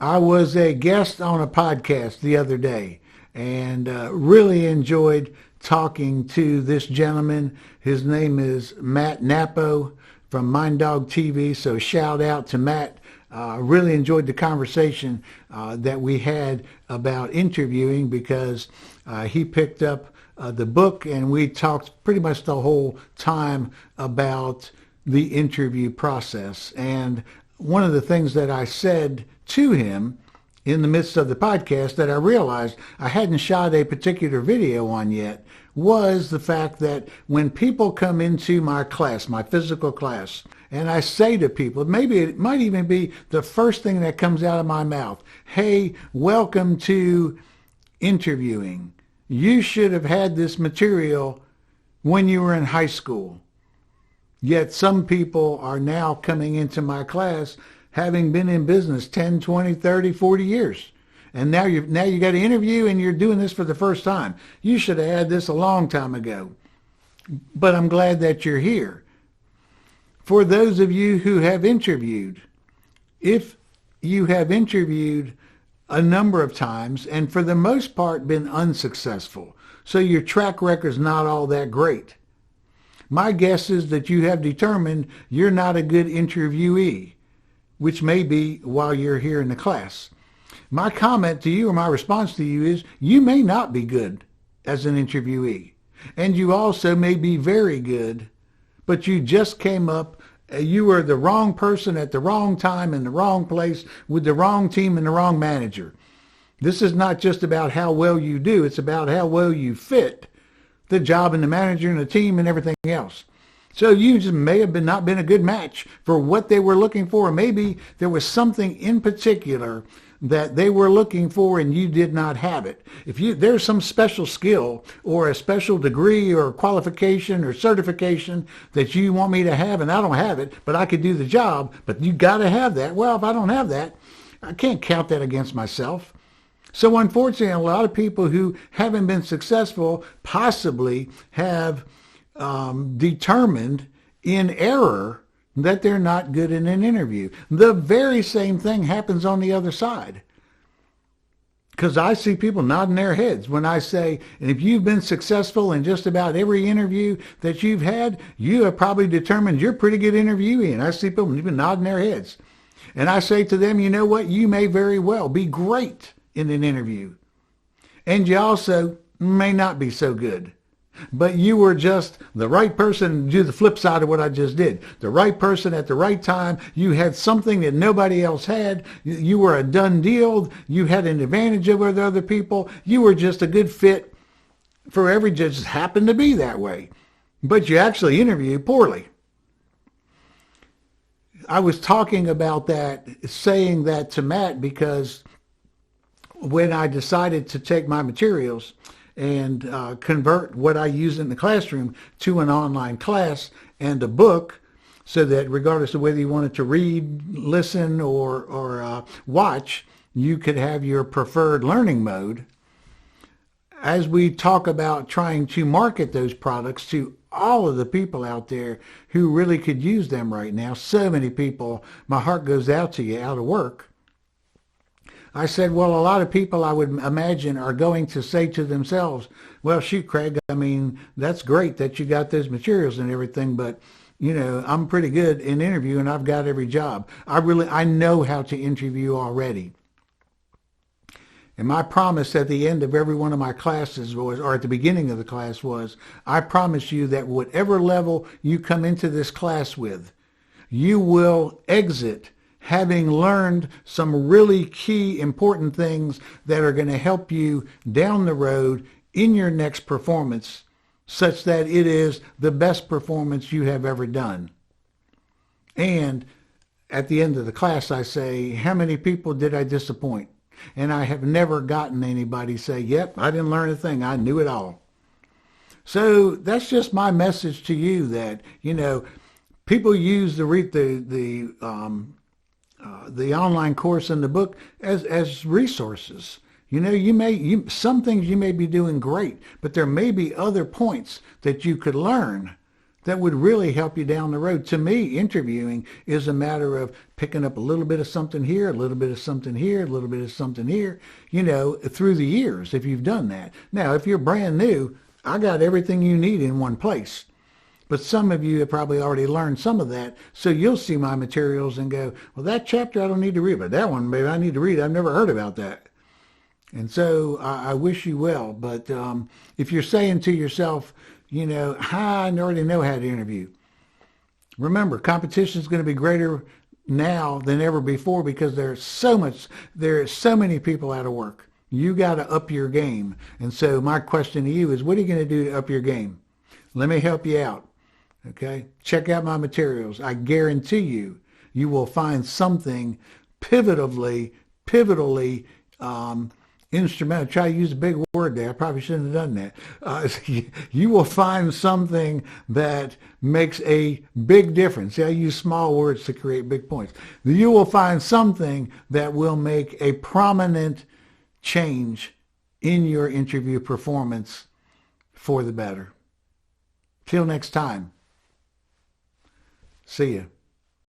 I was a guest on a podcast the other day and really enjoyed talking to this gentleman. His name is Matt Napo from Mind Dog TV. So shout out to Matt. Really enjoyed the conversation that we had about interviewing because he picked up the book and we talked pretty much the whole time about the interview process. And one of the things that I said to him in the midst of the podcast that I realized I hadn't shot a particular video on yet was the fact that when people come into my class, my physical class, and I say to people, maybe it might even be the first thing that comes out of my mouth, hey, welcome to interviewing. You should have had this material when you were in high school. Yet some people are now coming into my class having been in business 10, 20, 30, 40 years. And now you got to interview and you're doing this for the first time. You should have had this a long time ago. But I'm glad that you're here. For those of you who have interviewed, if you have interviewed a number of times and for the most part been unsuccessful, so your track record's not all that great, my guess is that you have determined you're not a good interviewee, which may be while you're here in the class. My comment to you or my response to you is you may not be good as an interviewee. And you also may be very good, but you just came up, you were the wrong person at the wrong time in the wrong place with the wrong team and the wrong manager. This is not just about how well you do, it's about how well you fit the job and the manager and the team and everything else. So you just may have not been a good match for what they were looking for. Maybe there was something in particular that they were looking for and you did not have it. If there's some special skill or a special degree or qualification or certification that you want me to have and I don't have it, but I could do the job, but you got to have that. Well, if I don't have that, I can't count that against myself. So unfortunately, a lot of people who haven't been successful possibly have determined in error that they're not good in an interview. The very same thing happens on the other side. Because I see people nodding their heads when I say, and if you've been successful in just about every interview that you've had, you have probably determined you're a pretty good interviewee. And I see people even nodding their heads. And I say to them, you know what? You may very well be great in an interview. And you also may not be so good. But you were just the right person to do the flip side of what I just did. The right person at the right time. You had something that nobody else had. You were a done deal. You had an advantage over the other people. You were just a good fit for every just happened to be that way. But you actually interviewed poorly. I was talking about that, saying that to Matt because when I decided to take my materials and convert what I use in the classroom to an online class and a book so that regardless of whether you wanted to read, listen, or watch, you could have your preferred learning mode. As we talk about trying to market those products to all of the people out there who really could use them right now, so many people, my heart goes out to you out of work. I said, well, a lot of people I would imagine are going to say to themselves, well, shoot, Craig, I mean, that's great that you got those materials and everything, but, you know, I'm pretty good in interview and I've got every job. I know how to interview already. And my promise at the end of every one of my classes was, or at the beginning of the class was, I promise you that whatever level you come into this class with, you will exit having learned some really key important things that are going to help you down the road in your next performance such that it is the best performance you have ever done. And at the end of the class, I say, how many people did I disappoint? And I have never gotten anybody say, yep, I didn't learn a thing. I knew it all. So that's just my message to you that, you know, people use the online course and the book as resources. You know, some things you may be doing great, but there may be other points that you could learn that would really help you down the road. To me, interviewing is a matter of picking up a little bit of something here, a little bit of something here, a little bit of something here, through the years if you've done that. Now, if you're brand new, I got everything you need in one place. But some of you have probably already learned some of that, so you'll see my materials and go, well, that chapter I don't need to read, but that one, maybe I need to read. I've never heard about that. And so I wish you well. But if you're saying to yourself, I already know how to interview. Remember, competition is going to be greater now than ever before because there's so many people out of work. You got to up your game. And so my question to you is, what are you going to do to up your game? Let me help you out. Okay? Check out my materials. I guarantee you will find something pivotally instrumental. Try to use a big word there. I probably shouldn't have done that. You will find something that makes a big difference. See, I use small words to create big points. You will find something that will make a prominent change in your interview performance for the better. Till next time. See ya.